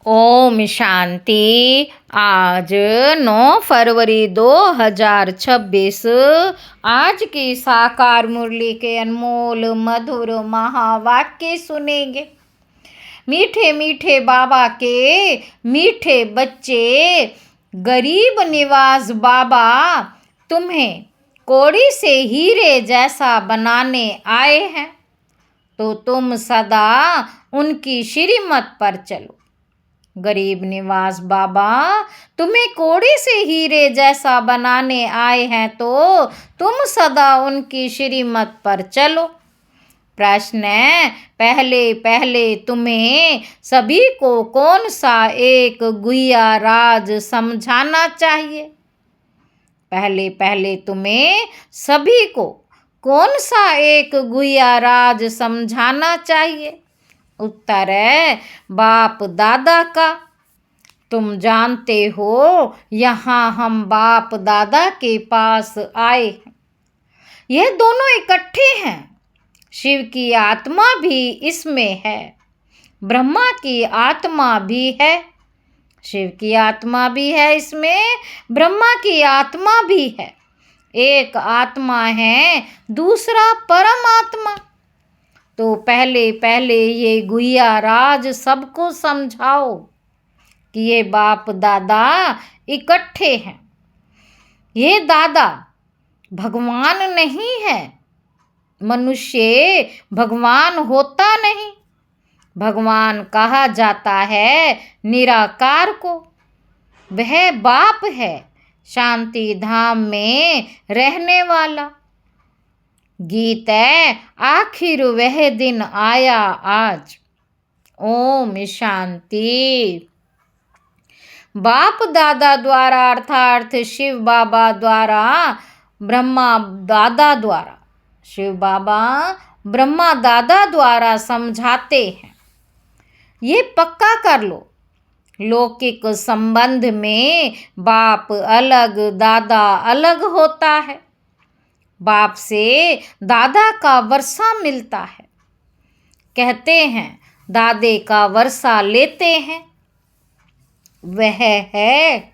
ओम शांति। आज 9 फरवरी 2026 आज की साकार मुरली के अनमोल मधुर महावाक्य सुनेंगे। मीठे मीठे बाबा के मीठे बच्चे, गरीब निवाज बाबा तुम्हें कौड़ी से हीरे जैसा बनाने आए हैं, तो तुम सदा उनकी श्रीमत पर चलो। गरीब निवास बाबा तुम्हें कौड़ी से हीरे जैसा बनाने आए हैं, तो तुम सदा उनकी श्रीमत पर चलो। प्रश्न है, पहले पहले तुम्हें सभी को कौन सा एक गुह्य राज समझाना चाहिए? पहले पहले तुम्हें सभी को कौन सा एक गुह्य राज समझाना चाहिए? उत्तर है बाप दादा का। तुम जानते हो, यहाँ हम बाप दादा के पास आए हैं। यह दोनों इकट्ठे हैं। शिव की आत्मा भी इसमें है, ब्रह्मा की आत्मा भी है। शिव की आत्मा भी है इसमें, ब्रह्मा की आत्मा भी है। एक आत्मा है, दूसरा परमात्मा। तो पहले पहले ये गुह्य राज सबको समझाओ कि ये बाप दादा इकट्ठे हैं। ये दादा भगवान नहीं है। मनुष्य भगवान होता नहीं। भगवान कहा जाता है निराकार को। वह बाप है, शांति धाम में रहने वाला। गीत है, आखिर वह दिन आया आज। ओम शांति। बाप दादा द्वारा अर्थात शिव बाबा द्वारा, ब्रह्मा दादा द्वारा, शिव बाबा ब्रह्मा दादा द्वारा समझाते हैं। ये पक्का कर लो, लौकिक संबंध में बाप अलग दादा अलग होता है। बाप से दादा का वर्षा मिलता है। कहते हैं दादे का वर्षा लेते हैं। वह है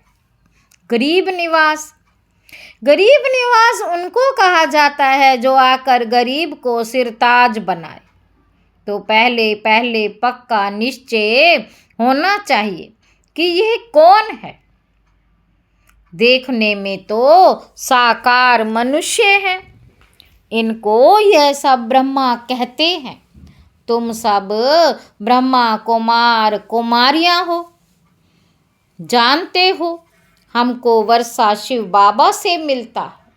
गरीब निवास। गरीब निवास उनको कहा जाता है जो आकर गरीब को सिरताज बनाए। तो पहले पहले पक्का निश्चय होना चाहिए कि यह कौन है। देखने में तो साकार मनुष्य हैं, इनको यह सब ब्रह्मा कहते हैं। तुम सब ब्रह्मा कुमार कुमारियां हो। जानते हो, हमको वर्षा शिव बाबा से मिलता है,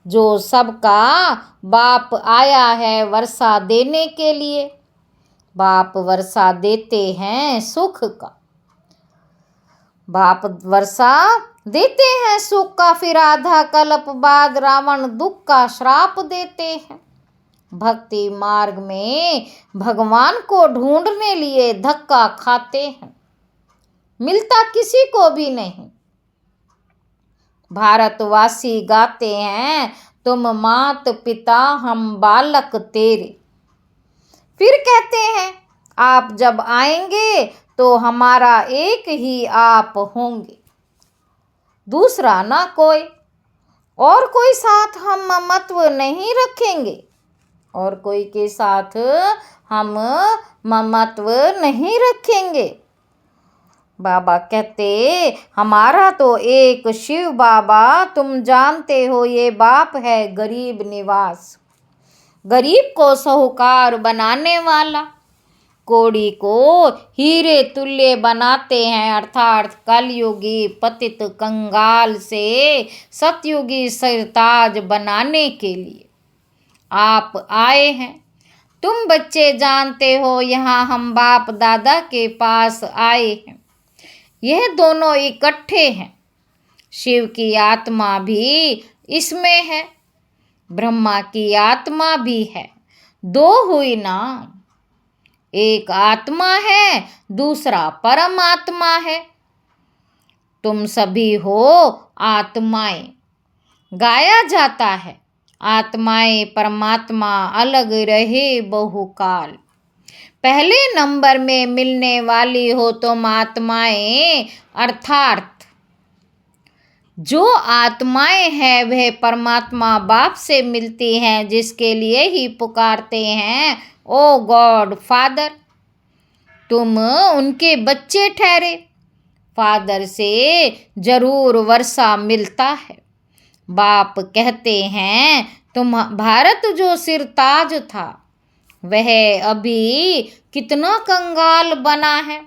जो सबका बाप आया है वर्षा देने के लिए। बाप वर्षा देते हैं सुख का। बाप वर्षा देते हैं सुख का, फिर आधा कल्प बाद रावण दुख का श्राप देते हैं। भक्ति मार्ग में भगवान को ढूंढने लिए धक्का खाते हैं, मिलता किसी को भी नहीं। भारतवासी गाते हैं, तुम मात पिता हम बालक तेरे। फिर कहते हैं, आप जब आएंगे तो हमारा एक ही आप होंगे, दूसरा ना कोई। और कोई साथ हम ममत्व नहीं रखेंगे। और कोई के साथ हम ममत्व नहीं रखेंगे। बाबा कहते, हमारा तो एक शिव बाबा, तुम जानते हो ये बाप है गरीब निवास। गरीब को साहूकार बनाने वाला, कौड़ी को हीरे तुल्य बनाते हैं, अर्थात कलयुगी पतित कंगाल से सतयुगी सरताज बनाने के लिए आप आए हैं। तुम बच्चे जानते हो, यहाँ हम बाप दादा के पास आए हैं। यह दोनों इकट्ठे हैं। शिव की आत्मा भी इसमें है, ब्रह्मा की आत्मा भी है। दो हुई ना, एक आत्मा है, दूसरा परमात्मा है। तुम सभी हो आत्माएं। गाया जाता है, आत्माएं परमात्मा अलग रहे बहुकाल। पहले नंबर में मिलने वाली हो तुम आत्माएं, अर्थात जो आत्माएं हैं वह परमात्मा बाप से मिलती हैं, जिसके लिए ही पुकारते हैं ओ गॉड फादर। तुम उनके बच्चे ठहरे। फादर से जरूर वर्षा मिलता है। बाप कहते हैं तुम भारत जो सिरताज था वह अभी कितना कंगाल बना है।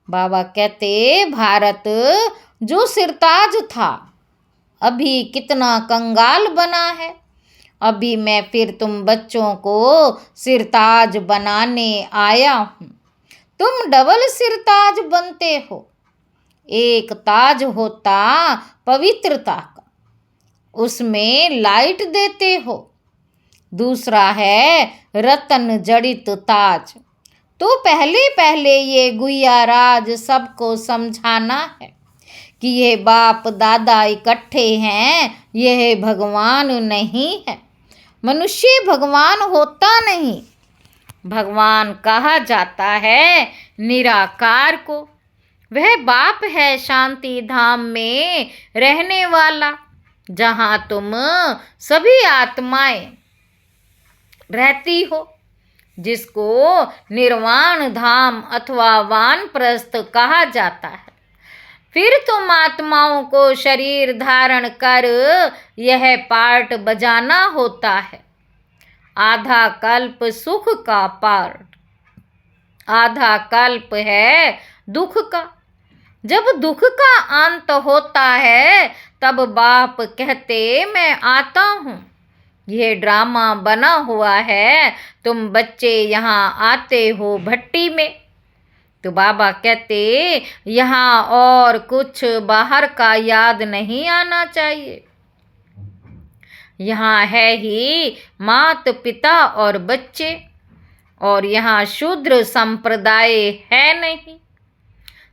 बाबा कहते भारत जो सिरताज था अभी कितना कंगाल बना है। अभी मैं फिर तुम बच्चों को सिरताज बनाने आया हूँ। तुम डबल सिरताज बनते हो। एक ताज होता पवित्रता का, उसमें लाइट देते हो। दूसरा है रतन जड़ित ताज। तो पहले पहले ये गुहिया राज सबको समझाना है कि ये बाप दादा इकट्ठे हैं, यह भगवान नहीं है। मनुष्य भगवान होता नहीं। भगवान कहा जाता है निराकार को। वह बाप है शांति धाम में रहने वाला, जहाँ तुम सभी आत्माएं रहती हो, जिसको निर्वाण धाम अथवा वानप्रस्थ कहा जाता है। फिर तुम आत्माओं को शरीर धारण कर यह पार्ट बजाना होता है। आधा कल्प सुख का पार्ट, आधा कल्प है दुख का। जब दुख का अंत होता है तब बाप कहते मैं आता हूँ। यह ड्रामा बना हुआ है, तुम बच्चे यहाँ आते हो भट्टी में। तो बाबा कहते यहाँ और कुछ बाहर का याद नहीं आना चाहिए। यहाँ है ही मात पिता और बच्चे, और यहाँ शूद्र संप्रदाय है नहीं।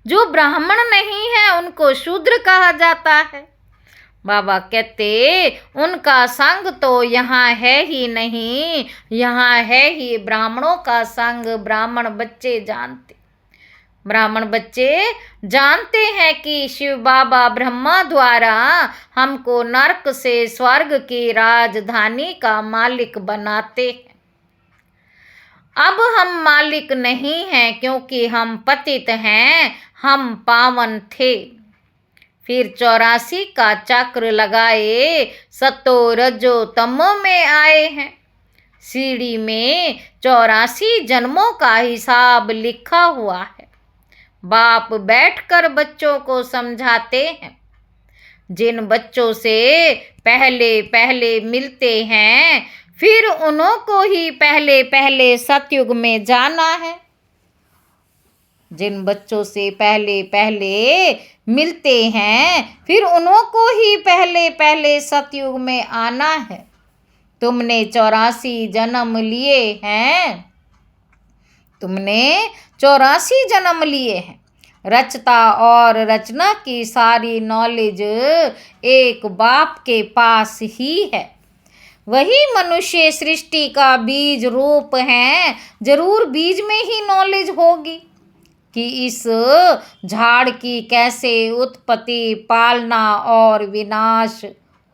जो ब्राह्मण नहीं है उनको शूद्र कहा जाता है। बाबा कहते उनका संग तो यहाँ है ही नहीं, यहाँ है ही ब्राह्मणों का संग। ब्राह्मण बच्चे जानते, ब्राह्मण बच्चे जानते हैं कि शिव बाबा ब्रह्मा द्वारा हमको नरक से स्वर्ग की राजधानी का मालिक बनाते हैं। अब हम मालिक नहीं हैं क्योंकि हम पतित हैं, हम पावन थे। फिर 84 का चक्र लगाए सतो रजो तमो में आए हैं। सीढ़ी में 84 जन्मों का हिसाब लिखा हुआ है। बाप बैठकर बच्चों को समझाते हैं। जिन बच्चों से पहले पहले मिलते हैं फिर उन्हों को ही पहले पहले सतयुग में जाना है। जिन बच्चों से पहले पहले मिलते हैं फिर उन्हों को ही पहले पहले सतयुग में आना है। तुमने 84 जन्म लिए हैं, तुमने 84 जन्म लिए हैं। रचता और रचना की सारी नॉलेज एक बाप के पास ही है। वही मनुष्य सृष्टि का बीज रूप है। जरूर बीज में ही नॉलेज होगी कि इस झाड़ की कैसे उत्पत्ति, पालना और विनाश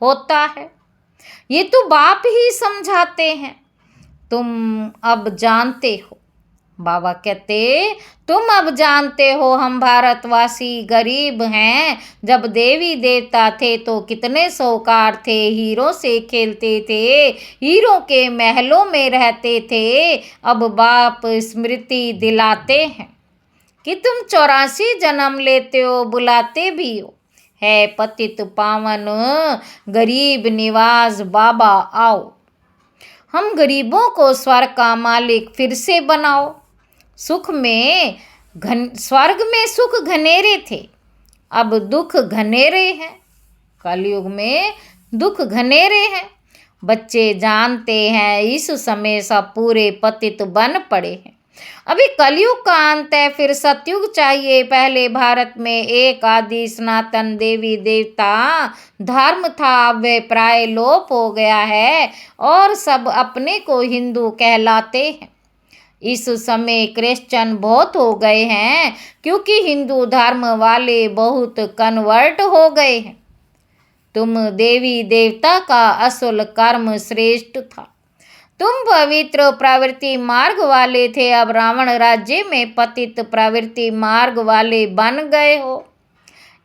होता है। ये तो बाप ही समझाते हैं। तुम अब जानते हो। बाबा कहते तुम अब जानते हो हम भारतवासी गरीब हैं। जब देवी देवता थे तो कितने साहूकार थे, हीरो से खेलते थे, हीरो के महलों में रहते थे। अब बाप स्मृति दिलाते हैं कि तुम 84 जन्म लेते हो, बुलाते भी हो। है पतित पावन गरीब निवास बाबा आओ। हम गरीबों को स्वर्ग का मालिक फिर से बनाओ। सुख में स्वर्ग में सुख घनेरे थे, अब दुख घनेरे हैं। कलयुग में दुख घनेरे हैं। बच्चे जानते हैं इस समय सब पूरे पतित बन पड़े हैं। अभी कलयुग का अंत है, फिर सतयुग चाहिए। पहले भारत में एक आदि सनातन देवी देवता धर्म था, अब वह प्राय लोप हो गया है और सब अपने को हिंदू कहलाते हैं। इस समय क्रिश्चियन बहुत हो गए हैं क्योंकि हिंदू धर्म वाले बहुत कन्वर्ट हो गए हैं। तुम देवी देवता का असल कर्म श्रेष्ठ था। तुम पवित्र प्रवृत्ति मार्ग वाले थे, अब रावण राज्य में पतित प्रवृत्ति मार्ग वाले बन गए हो,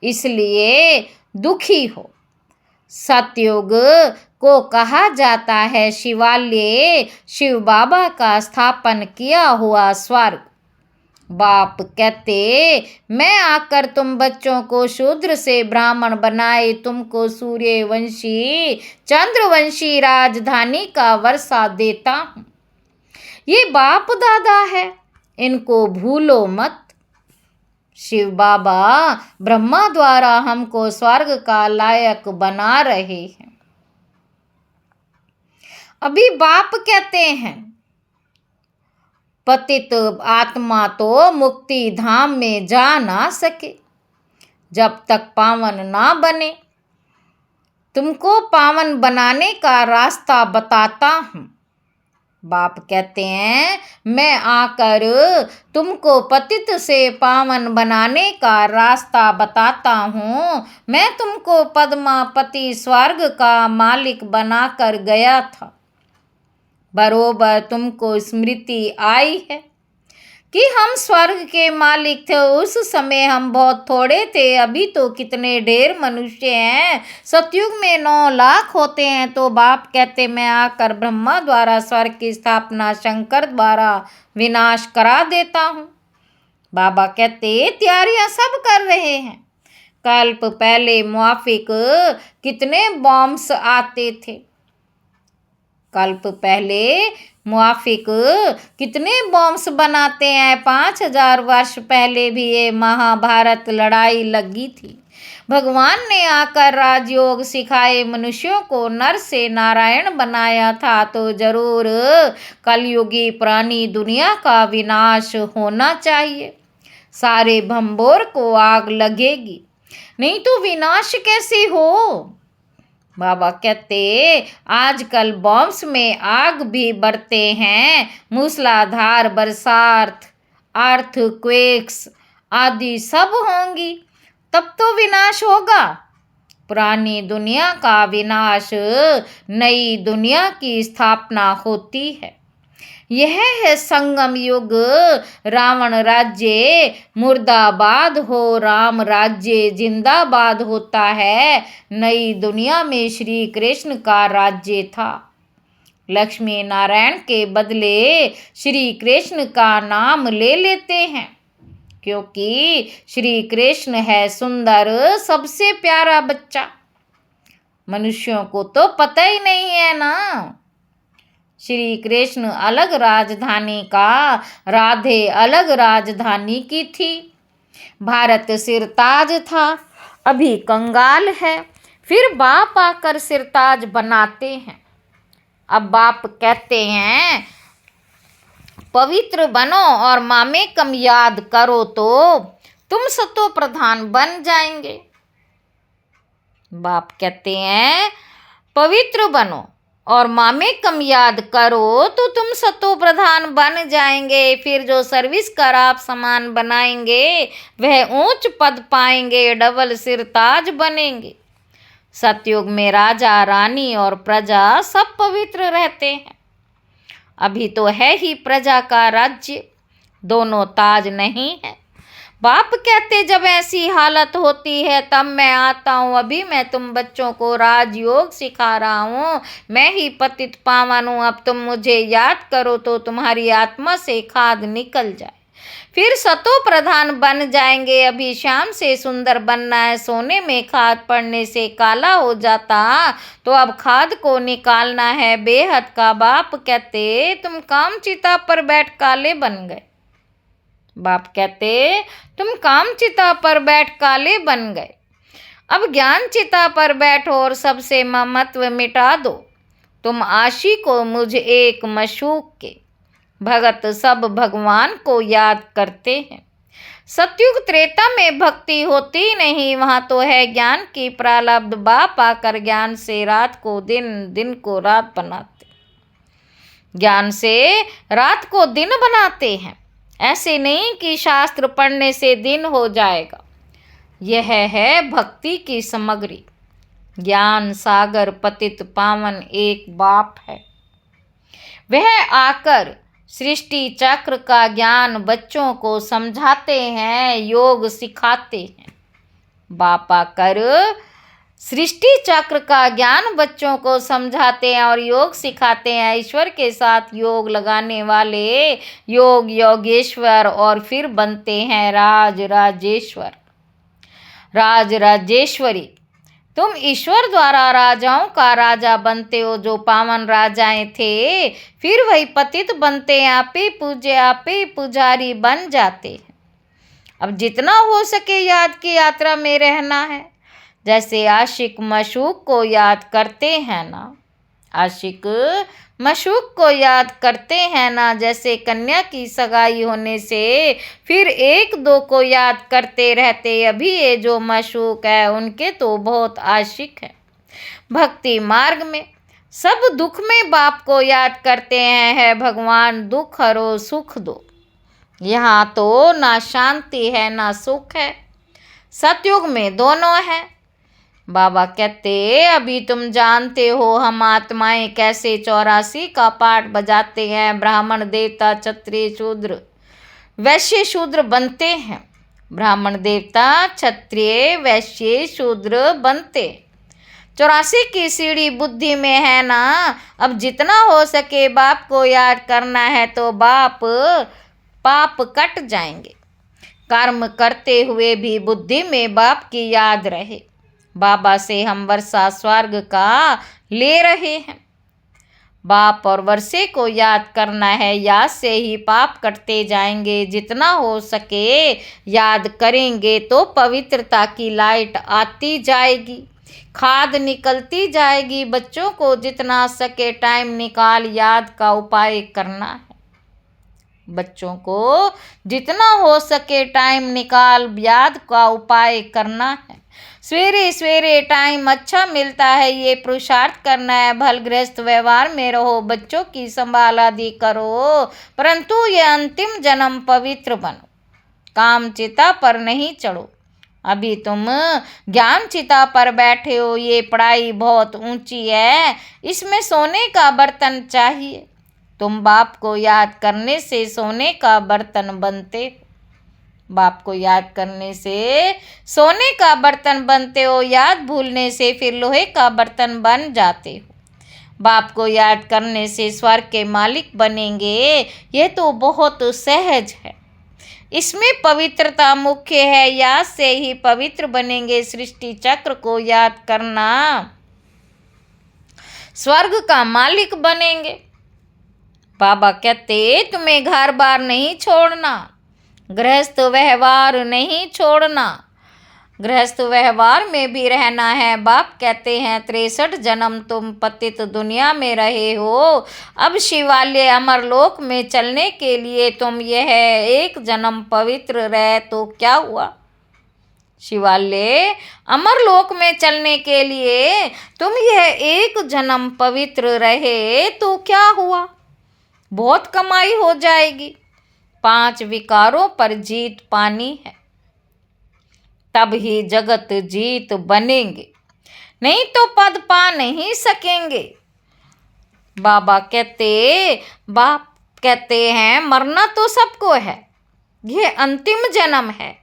इसलिए दुखी हो। सतयुग को कहा जाता है शिवालय, शिव बाबा का स्थापन किया हुआ स्वर्ग। बाप कहते, मैं आकर तुम बच्चों को शूद्र से ब्राह्मण बनाए तुमको सूर्यवंशी चंद्रवंशी राजधानी का वर्षा देता हूँ। ये बाप दादा है, इनको भूलो मत। शिव बाबा ब्रह्मा द्वारा हमको स्वर्ग का लायक बना रहे हैं। अभी बाप कहते हैं, पतित आत्मा तो मुक्ति धाम में जा ना सके जब तक पावन ना बने। तुमको पावन बनाने का रास्ता बताता हूँ। बाप कहते हैं, मैं आकर तुमको पतित से पावन बनाने का रास्ता बताता हूँ। मैं तुमको पद्मापति स्वर्ग का मालिक बनाकर गया था। बरोबर तुमको स्मृति आई है कि हम स्वर्ग के मालिक थे। उस समय हम बहुत थोड़े थे, अभी तो कितने ढेर मनुष्य हैं। सतयुग में 9 लाख होते हैं। तो बाप कहते, मैं आकर ब्रह्मा द्वारा स्वर्ग की स्थापना, शंकर द्वारा विनाश करा देता हूँ। बाबा कहते, तैयारियां सब कर रहे हैं। कल्प पहले मुआफिक कितने बॉम्ब्स आते थे। कल्प पहले मुआफिक कितने बॉम्ब्स बनाते हैं। 5000 वर्ष पहले भी ये महाभारत लड़ाई लगी थी। भगवान ने आकर राजयोग सिखाए, मनुष्यों को नर से नारायण बनाया था। तो जरूर कलयुगी पुरानी दुनिया का विनाश होना चाहिए। सारे भंबोर को आग लगेगी, नहीं तो विनाश कैसे हो। बाबा कहते, आजकल बॉम्ब्स में आग भी बढ़ते हैं। मूसलाधार बरसात, अर्थक्वेक्स आदि सब होंगी, तब तो विनाश होगा। पुरानी दुनिया का विनाश, नई दुनिया की स्थापना होती है। यह है संगम युग। रावण राज्य मुर्दाबाद हो, राम राज्य जिंदाबाद होता है। नई दुनिया में श्री कृष्ण का राज्य था। लक्ष्मी नारायण के बदले श्री कृष्ण का नाम ले लेते हैं, क्योंकि श्री कृष्ण है सुंदर, सबसे प्यारा बच्चा। मनुष्यों को तो पता ही नहीं है ना। श्री कृष्ण अलग राजधानी का, राधे अलग राजधानी की थी। भारत सिरताज था, अभी कंगाल है। फिर बाप आकर सिरताज बनाते हैं। अब बाप कहते हैं, पवित्र बनो और मामेकम याद करो तो तुम सतो प्रधान बन जाएंगे। बाप कहते हैं, पवित्र बनो और मामेकम याद करो तो तुम सतो प्रधान बन जाएंगे। फिर जो सर्विस कर आप समान बनाएंगे, वह ऊंच पद पाएंगे, डबल सिरताज बनेंगे। सतयुग में राजा रानी और प्रजा सब पवित्र रहते हैं। अभी तो है ही प्रजा का राज्य, दोनों ताज नहीं है। बाप कहते, जब ऐसी हालत होती है तब मैं आता हूँ। अभी मैं तुम बच्चों को राजयोग सिखा रहा हूँ। मैं ही पतित पावन हूँ। अब तुम मुझे याद करो तो तुम्हारी आत्मा से खाद निकल जाए, फिर सतो प्रधान बन जाएंगे। अभी शाम से सुंदर बनना है, सोने में खाद पड़ने से काला हो जाता, तो अब खाद को निकालना है बेहद का। बाप कहते, तुम काम चिता पर बैठ काले बन गए। बाप कहते, तुम काम चिता पर बैठ काले बन गए। अब ज्ञान चिता पर बैठो और सबसे ममत्व मिटा दो। तुम आशी को मुझ एक मशूक के। भगत सब भगवान को याद करते हैं। सतयुग त्रेता में भक्ति होती नहीं, वहाँ तो है ज्ञान की प्रारब्ध। बाप आकर ज्ञान से रात को दिन, दिन को रात बनाते। ज्ञान से रात को दिन बनाते हैं। ऐसे नहीं कि शास्त्र पढ़ने से दिन हो जाएगा। यह है भक्ति की सामग्री। ज्ञान सागर पतित पावन एक बाप है। वह आकर सृष्टि चक्र का ज्ञान बच्चों को समझाते हैं, योग सिखाते हैं। बाप आकर सृष्टि चक्र का ज्ञान बच्चों को समझाते हैं और योग सिखाते हैं। ईश्वर के साथ योग लगाने वाले योग योगेश्वर और फिर बनते हैं राज राजेश्वर, राज राजेश्वरी। तुम ईश्वर द्वारा राजाओं का राजा बनते हो। जो पावन राजाएं थे फिर वही पतित बनते हैं, आपे पूजे आपे पुजारी बन जाते हैं। अब जितना हो सके याद की यात्रा में रहना है। जैसे आशिक मशूक को याद करते हैं ना, आशिक मशूक को याद करते हैं ना। जैसे कन्या की सगाई होने से फिर एक दो को याद करते रहते। अभी ये जो मशूक है उनके तो बहुत आशिक है। भक्ति मार्ग में सब दुख में बाप को याद करते हैं, है भगवान दुख हरो सुख दो। यहाँ तो ना शांति है ना सुख है, सतयुग में दोनों है। बाबा कहते अभी तुम जानते हो हम आत्माएं कैसे 84 का पाठ बजाते हैं। ब्राह्मण देवता क्षत्रिय शूद्र वैश्य शूद्र बनते हैं। ब्राह्मण देवता क्षत्रिय वैश्य शूद्र बनते। 84 की सीढ़ी बुद्धि में है ना। अब जितना हो सके बाप को याद करना है तो पाप कट जाएंगे। कर्म करते हुए भी बुद्धि में बाप की याद रहे। बाबा से हम वर्षा स्वर्ग का ले रहे हैं। बाप और वर्षे को याद करना है। याद से ही पाप कटते जाएंगे। जितना हो सके याद करेंगे तो पवित्रता की लाइट आती जाएगी, खाद निकलती जाएगी। बच्चों को जितना सके टाइम निकाल याद का उपाय करना है। बच्चों को जितना हो सके टाइम निकाल याद का उपाय करना है। सवेरे सवेरे टाइम अच्छा मिलता है, ये पुरुषार्थ करना है। भल गृहस्थ व्यवहार में रहो, बच्चों की संभाल आदि करो, परंतु ये अंतिम जन्म पवित्र बनो। काम चिता पर नहीं चढ़ो। अभी तुम ज्ञान चिता पर बैठे हो। ये पढ़ाई बहुत ऊंची है, इसमें सोने का बर्तन चाहिए। तुम बाप को याद करने से सोने का बर्तन बनते हो। बाप को याद करने से सोने का बर्तन बनते हो। याद भूलने से फिर लोहे का बर्तन बन जाते हो। बाप को याद करने से स्वर्ग के मालिक बनेंगे। यह तो बहुत सहज है, इसमें पवित्रता मुख्य है। याद से ही पवित्र बनेंगे। सृष्टि चक्र को याद करना, स्वर्ग का मालिक बनेंगे। बाबा कहते तुम्हें घर बार नहीं छोड़ना, गृहस्थ व्यवहार नहीं छोड़ना, गृहस्थ व्यवहार में भी रहना है। बाप कहते हैं 63 जन्म तुम पतित दुनिया में रहे हो। अब शिवालय अमरलोक में चलने के लिए तुम यह एक जन्म पवित्र रहे तो क्या हुआ। शिवालय अमरलोक में चलने के लिए तुम यह एक जन्म पवित्र रहे तो क्या हुआ। बहुत कमाई हो जाएगी। 5 विकारों पर जीत पानी है, तब ही जगत जीत बनेंगे, नहीं तो पद पा नहीं सकेंगे। बाप कहते हैं मरना तो सबको है, ये अंतिम जन्म है।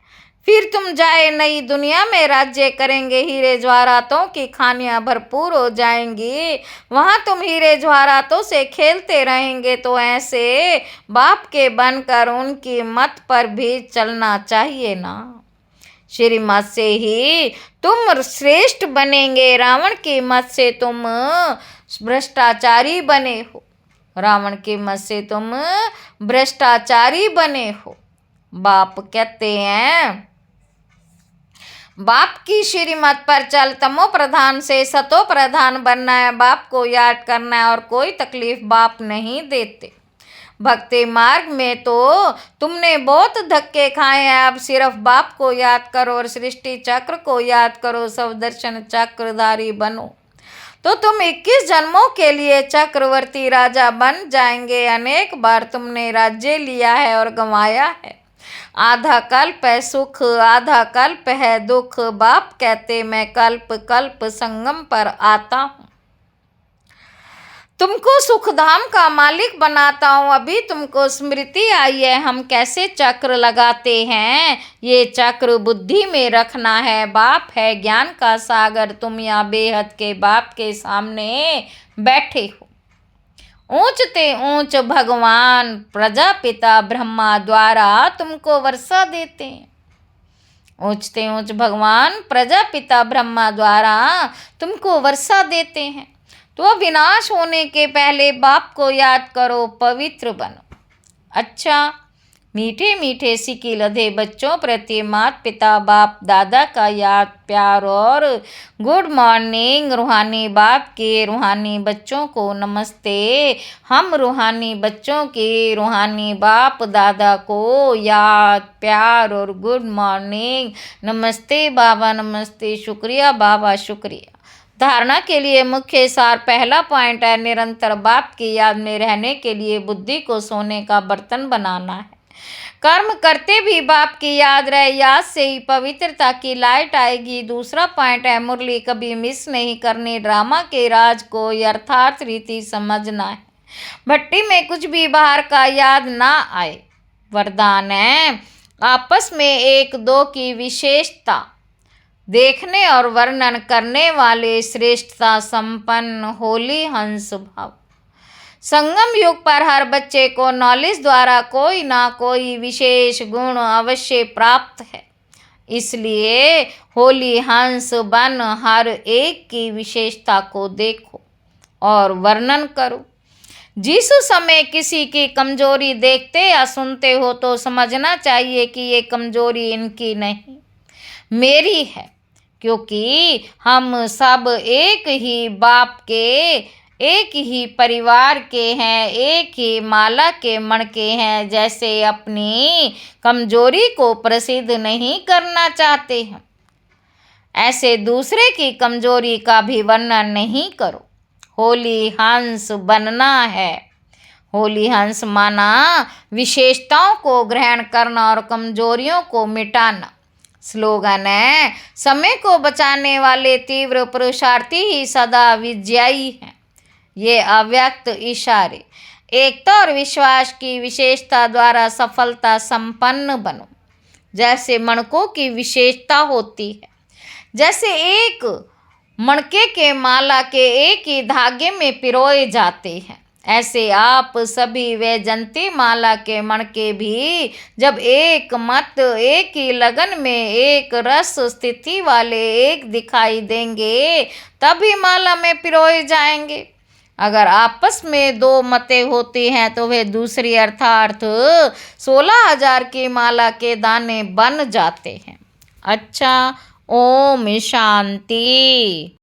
फिर तुम जाए नई दुनिया में राज्य करेंगे। हीरे जवाहरातों की खानियां भरपूर हो जाएंगी। वहाँ तुम हीरे जवाहरातों से खेलते रहेंगे। तो ऐसे बाप के बनकर उनकी मत पर भी चलना चाहिए ना। श्री मत से ही तुम श्रेष्ठ बनेंगे। रावण की मत से तुम भ्रष्टाचारी बने हो। रावण की मत से तुम भ्रष्टाचारी बने हो। बाप कहते हैं बाप की श्रीमत पर चल। तमो प्रधान से सतो प्रधान बनना है। बाप को याद करना है और कोई तकलीफ बाप नहीं देते। भक्ति मार्ग में तो तुमने बहुत धक्के खाए हैं। अब सिर्फ बाप को याद करो और सृष्टि चक्र को याद करो। सब दर्शन चक्रधारी बनो। तो तुम 21 जन्मों के लिए चक्रवर्ती राजा बन जाएंगे। अनेक बार तुमने राज्य लिया है और गंवाया है। आधा कल्प है सुख, आधा कल्प है दुख। बाप कहते मैं कल्प कल्प संगम पर आता हूँ। तुमको सुखधाम का मालिक बनाता हूँ। अभी तुमको स्मृति आई है हम कैसे चक्र लगाते हैं। ये चक्र बुद्धि में रखना है। बाप है ज्ञान का सागर, तुम यहाँ बेहद के बाप के सामने बैठे हो। ऊंचते ऊंच भगवान प्रजापिता ब्रह्मा द्वारा तुमको वर्षा देते हैं। ऊंचते ऊंच भगवान प्रजापिता ब्रह्मा द्वारा तुमको वर्षा देते हैं। तो विनाश होने के पहले बाप को याद करो, पवित्र बनो। अच्छा, मीठे मीठे सिकी लधे बच्चों प्रति माता पिता बाप दादा का याद प्यार और गुड मॉर्निंग। रूहानी बाप के रूहानी बच्चों को नमस्ते। हम रूहानी बच्चों के रूहानी बाप दादा को याद प्यार और गुड मॉर्निंग। नमस्ते बाबा, नमस्ते, शुक्रिया बाबा, शुक्रिया। धारणा के लिए मुख्य सार पहला पॉइंट है निरंतर बाप की याद में रहने के लिए बुद्धि को सोने का बर्तन बनाना है। कर्म करते भी बाप की याद रहे, याद से ही पवित्रता की लाइट आएगी। दूसरा पॉइंट है मुरली कभी मिस नहीं करनी। ड्रामा के राज को यथार्थ रीति समझना है। भट्टी में कुछ भी बाहर का याद ना आए। वरदान है आपस में एक दो की विशेषता देखने और वर्णन करने वाले श्रेष्ठता संपन्न होली हंस भाव। संगम युग पर हर बच्चे को नॉलेज द्वारा कोई ना कोई विशेष गुण अवश्य प्राप्त है। इसलिए होली हंस बन हर एक की विशेषता को देखो और वर्णन करो। जिस समय किसी की कमजोरी देखते या सुनते हो तो समझना चाहिए कि ये कमजोरी इनकी नहीं मेरी है, क्योंकि हम सब एक ही बाप के, एक ही परिवार के हैं, एक ही माला के मण के हैं। जैसे अपनी कमजोरी को प्रसिद्ध नहीं करना चाहते हैं, ऐसे दूसरे की कमजोरी का भी वर्णन नहीं करो। होली हंस बनना है। होली हंस माना विशेषताओं को ग्रहण करना और कमजोरियों को मिटाना। स्लोगन है समय को बचाने वाले तीव्र पुरुषार्थी ही सदा विजयी हैं। ये अव्यक्त इशारे एकता और विश्वास की विशेषता द्वारा सफलता संपन्न बनो। जैसे मणकों की विशेषता होती है, जैसे एक मणके के माला के एक ही धागे में पिरोए जाते हैं, ऐसे आप सभी वैजयंती माला के मणके भी जब एक मत, एक ही लगन में, एक रस स्थिति वाले एक दिखाई देंगे तभी माला में पिरोए जाएंगे। अगर आपस में दो मतें होती हैं तो वे दूसरी अर्थात 16,000 की माला के दाने बन जाते हैं। अच्छा, ओम शांति।